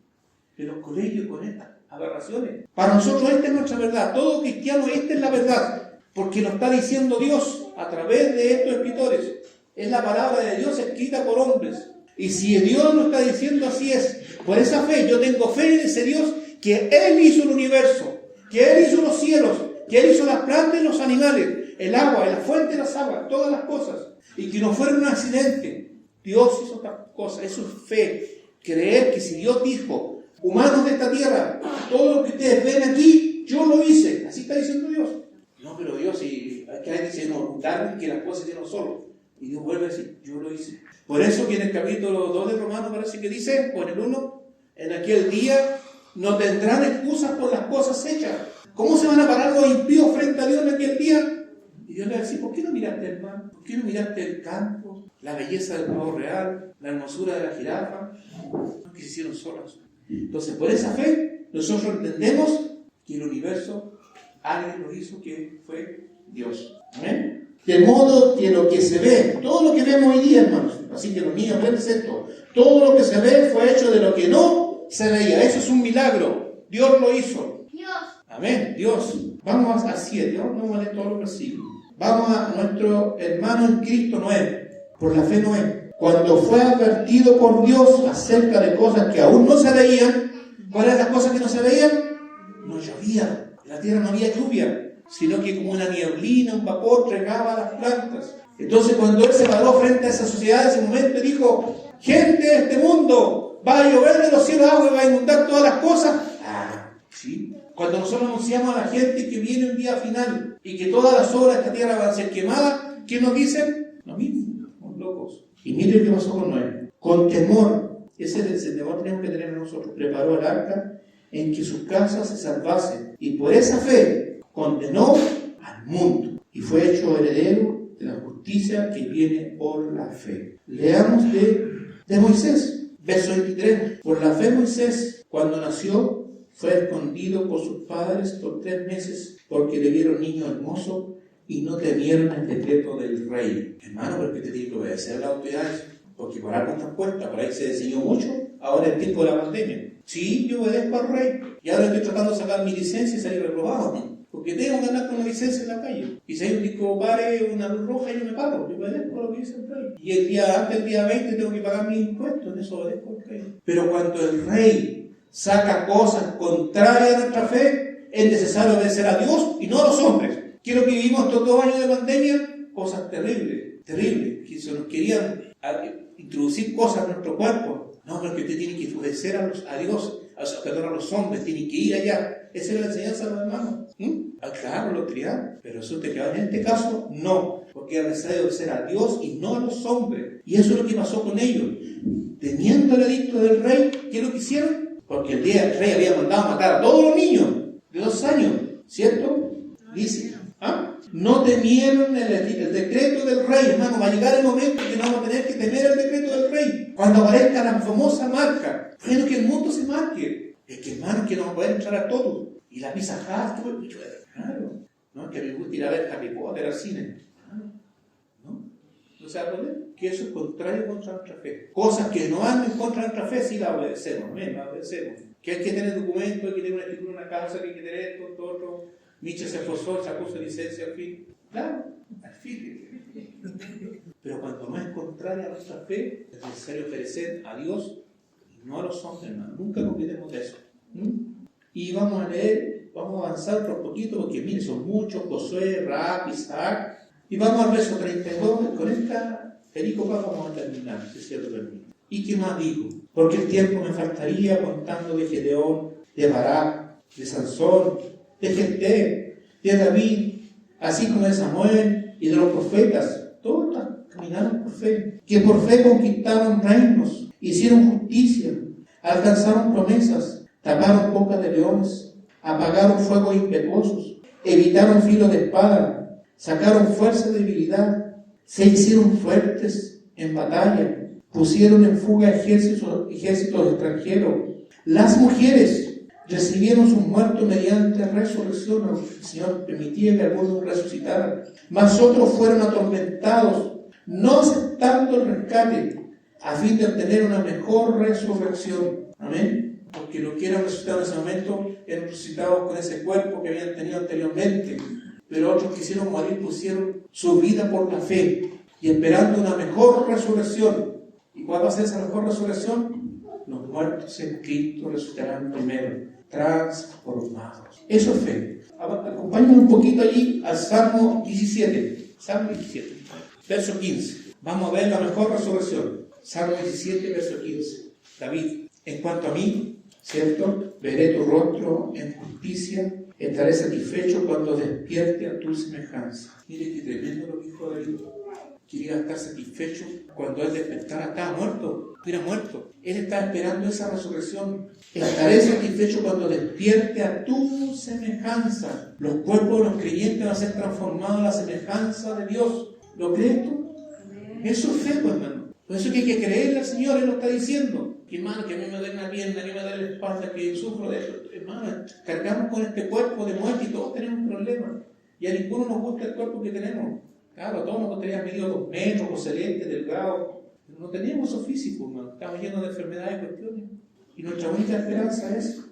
en los colegios con estas aberraciones. Para nosotros esta es nuestra verdad. Todo cristiano, esta es la verdad. Porque lo está diciendo Dios a través de estos escritores. Es la palabra de Dios escrita por hombres. Y si Dios lo está diciendo, así es. Por esa fe, yo tengo fe en ese Dios que Él hizo el universo, que Él hizo los cielos, que Él hizo las plantas y los animales, el agua, la fuente de las aguas, todas las cosas. Y que no fuera un accidente. Dios hizo estas cosas. Eso es fe. Creer que si Dios dijo, humanos de esta tierra, todo lo que ustedes ven aquí, yo lo hice. Así está diciendo Dios. No, pero Dios, y hay que decir, no, Darwin que las cosas tienen solo. Y Dios vuelve a decir, yo lo hice. Por eso que en el capítulo 2 de Romanos parece que dice, o en el 1, en aquel día no tendrán excusas por las cosas hechas. ¿Cómo se van a parar los impíos frente a Dios en aquel día? Y Dios le va a decir, ¿por qué no miraste el mar? ¿Por qué no miraste el campo? La belleza del pavo real, la hermosura de la jirafa, no, que se hicieron solas. Entonces, por esa fe, nosotros entendemos que el universo, alguien lo hizo, que fue Dios. ¿Amén? De modo que lo que se ve, todo lo que vemos hoy día, hermanos, así que los niños aprendan esto, todo lo que se ve fue hecho de lo que no se veía. Eso es un milagro. Dios lo hizo. Dios. Amén, Dios. Vamos al 7, no vamos a leer todos los versículos. Vamos a nuestro hermano en Cristo Noé, por la fe Noé. Cuando fue advertido por Dios acerca de cosas que aún no se veían, ¿cuáles eran las cosas que no se veían? No llovía, en la tierra no había lluvia, sino que como una nieblina, un vapor regaba las plantas. Entonces cuando él se paró frente a esa sociedad en ese momento dijo, gente de este mundo, va a llover de los cielos agua y va a inundar todas las cosas. Sí. Cuando nosotros anunciamos a la gente que viene un día final y que todas las obras de esta tierra van a ser quemadas, ¿qué nos dicen? Lo mismo, somos locos. Y mire qué pasó con Noé. Con temor, ese es el temor que tenemos que tener nosotros. Preparó el arca en que sus casas se salvasen. Y por esa fe condenó al mundo. Y fue hecho heredero de la justicia que viene por la fe. Leamos de Moisés, verso 23. Por la fe Moisés, cuando nació, fue escondido por sus padres por 3 meses, porque le vieron niño hermoso y no temieron el decreto del rey. Hermano, pero que te tiene que obedecer a las autoridades, porque por algo están puestas, por ahí se decidió mucho, ahora es el tiempo de la pandemia. Sí, yo obedezco al rey, y ahora estoy tratando de sacar mi licencia y salir reprobado, porque tengo que andar con una licencia en la calle. Y si hay un disco pare, una luz roja, yo me paro, yo obedezco a lo que dice el rey. Y antes del día 20 tengo que pagar mis impuestos, en eso obedezco al rey. Pero cuando el rey saca cosas contrarias a nuestra fe, es necesario obedecer a Dios y no a los hombres. ¿Qué es lo que vivimos estos 2 años de pandemia? Cosas terribles, que se nos querían introducir cosas en nuestro cuerpo. No, pero que usted tiene que obedecer a Dios, a los hombres, tiene que ir allá. Esa es la enseñanza de los hermanos. Claro, lo criaron, pero resulta que en este caso no, porque era necesario obedecer a Dios y no a los hombres. Y eso es lo que pasó con ellos. Teniendo el edicto del rey, ¿qué es lo que hicieron? Porque el rey había mandado a matar a todos los niños de 2 años, ¿cierto? Dice, no temieron el decreto del rey, hermano. Va a llegar el momento que no vamos a tener que temer el decreto del rey. Cuando aparezca la famosa marca, bueno, que el mundo se marque. Es que, hermano, que no va a poder entrar a todos. Y la Pizza Hut, claro, ¿no? Que me gusta ir a ver Harry Potter al cine. ¿No? ¿No se va a poder? Que eso es contrario contra nuestra fe. Cosas que no van en contra de nuestra fe, sí las obedecemos, la obedecemos. Que hay que tener documentos, hay que tener una escritura en una casa, que hay que tener esto, todo otro. Nietzsche se esforzó, sacó su licencia al fin. Claro, al fin. Pero cuando no es contraria a nuestra fe, es necesario obedecer a Dios y no a los hombres, hermano. Nunca nos olvidemos de eso. Y vamos a leer, vamos a avanzar por poquito, porque miren, son muchos: Josué, Rahab, Isaac. Y vamos al verso 32, con esta pericopa vamos a terminar, si es cierto termino. ¿Y qué más digo? Porque el tiempo me faltaría contando de Gedeón, de Barak, de Sansón, de Jefté, de David, así como de Samuel y de los profetas. Todos caminaron por fe, que por fe conquistaron reinos, hicieron justicia, alcanzaron promesas, taparon bocas de leones, apagaron fuegos impetuosos, evitaron filo de espada, sacaron fuerza de debilidad, se hicieron fuertes en batalla, pusieron en fuga ejércitos extranjeros. Las mujeres recibieron sus muertos mediante resurrección. El Señor permitía que algunos resucitaran, mas otros fueron atormentados, no aceptando el rescate, a fin de obtener una mejor resurrección. Amén. Porque los que eran resucitados en ese momento eran resucitados con ese cuerpo que habían tenido anteriormente. Pero otros que quisieron morir pusieron su vida por la fe y esperando una mejor resurrección. ¿Y cuál va a ser esa mejor resurrección? Los muertos en Cristo resucitarán primero, transformados. Eso es fe. Acompáñenme un poquito allí al Salmo 17. Salmo 17, verso 15. Vamos a ver la mejor resurrección. Salmo 17, verso 15. David: en cuanto a mí, ¿cierto? Veré tu rostro en justicia, estaré satisfecho cuando despierte a tu semejanza. Mire qué tremendo lo que dijo David. quería estar satisfecho cuando él despertara, estaba muerto, hubiera muerto. Él estaba esperando esa resurrección. Estaré satisfecho cuando despierte a tu semejanza. Los cuerpos de los creyentes van a ser transformados a la semejanza de Dios. ¿Lo crees tú? Eso es fe, pues, hermano. Por eso que hay que creerle al Señor, Él lo está diciendo. Que hermano, que a mí me duele la pierna, que me duele la espalda, que sufro de eso. Hermano, cargamos con este cuerpo de muerte y todos tenemos problemas. Y a ninguno nos gusta el cuerpo que tenemos. Claro, a todos nos gustaría medir 2 metros, excelente, delgado. Pero no tenemos eso físico, hermano. Estamos llenos de enfermedades y cuestiones. Y nuestra única esperanza es,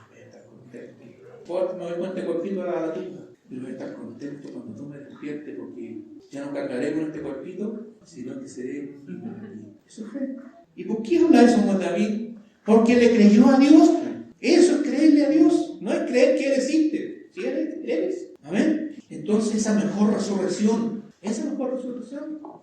voy a estar contento. Me doy cuenta cuerpito a la tumba. Y voy a estar contento cuando tú me despiertes, porque ya no cargaré con este cuerpito, sino que seré inmortal. Eso es fe. ¿Y por qué habla eso con David? Porque le creyó a Dios. Eso es creerle a Dios. No es creer que Él existe. Si Él eres. Amén. Entonces esa mejor resurrección,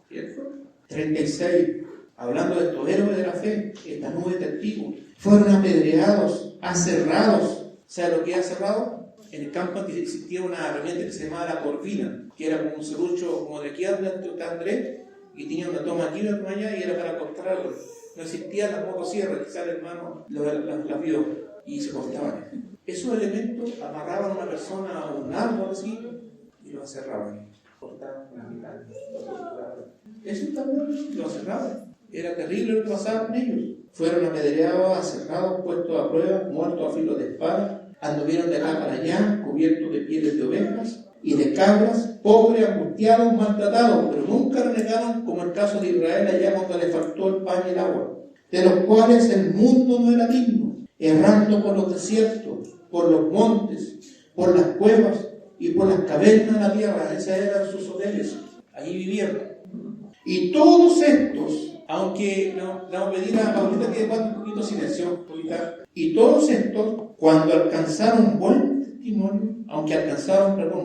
¿cierto? 36. Hablando de estos héroes de la fe, esta nube de testigos, fueron apedreados, aserrados. ¿Sabe lo que es aserrado? En el campo existía una herramienta que se llamaba la corvina, que era como un serrucho como de aquí a Andrés, y tenía una toma aquí y una toma allá, y era para cortar algo. No existían las motosierras, quizás el hermano las vio y se cortaban. Esos elementos amarraban a una persona a un árbol así y lo aserraban. Cortaban la mitad. Eso también lo aserraban. Era terrible lo que pasaba con ellos. Fueron apedreados, aserrados, puestos a prueba, muertos a filo de espada. Anduvieron de acá para allá, cubiertos de pieles de ovejas y de cabras, pobres, angustiados, maltratados, pero nunca renegaron, como el caso de Israel allá cuando le faltó el pan y el agua, de los cuales el mundo no era digno, errando por los desiertos, por los montes, por las cuevas y por las cavernas de la tierra. Esas eran sus hoteles, allí vivieron. Y todos estos, aunque le vamos a pedir a Paulita que guarde un poquito de silencio, y todos estos, cuando alcanzaron buen testimonio,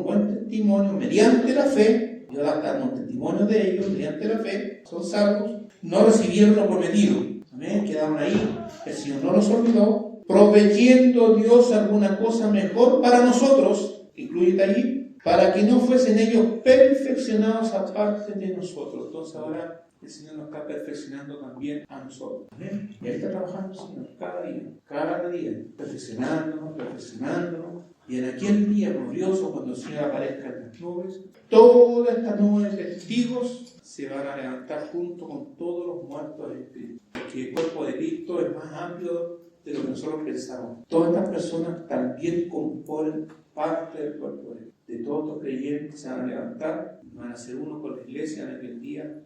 buen testimonio mediante la fe, Dios da un testimonio de ellos, mediante la fe, son salvos, no recibieron lo prometido. Amén, quedaron ahí, el Señor no los olvidó, proveyendo Dios alguna cosa mejor para nosotros, incluyete allí, para que no fuesen ellos perfeccionados aparte de nosotros. Entonces ahora el Señor nos está perfeccionando también a nosotros. ¿Amén? Y Él está trabajando, Señor, cada día, perfeccionándonos. Y en aquel día glorioso, cuando el Señor aparezca en las nubes, toda esta nube de testigos se van a levantar junto con todos los muertos del Espíritu. Porque el cuerpo de Cristo es más amplio de lo que nosotros pensamos. Todas estas personas también componen parte del cuerpo de Cristo. De todos los creyentes se van a levantar, van a ser uno con la iglesia en aquel día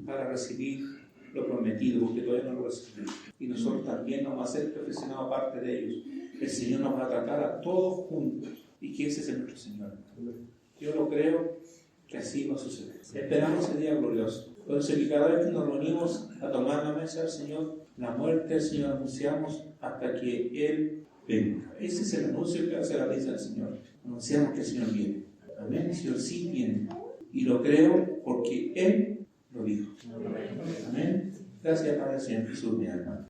para recibir lo prometido, porque todavía no lo recibimos. Y nosotros también nos vamos a ser perfeccionados aparte de ellos. El Señor nos va a tratar a todos juntos. Y que ese es nuestro Señor. Yo lo creo que así va a suceder. Esperamos ese día glorioso. Por eso que cada vez que nos reunimos a tomar la mesa del Señor, la muerte del Señor anunciamos hasta que Él venga. Ese es el anuncio que hace la mesa del Señor. Anunciamos que el Señor viene. Amén. El Señor sí viene. Y lo creo porque Él lo dijo. Amén. Gracias, Padre, Señor Jesús, mi alma.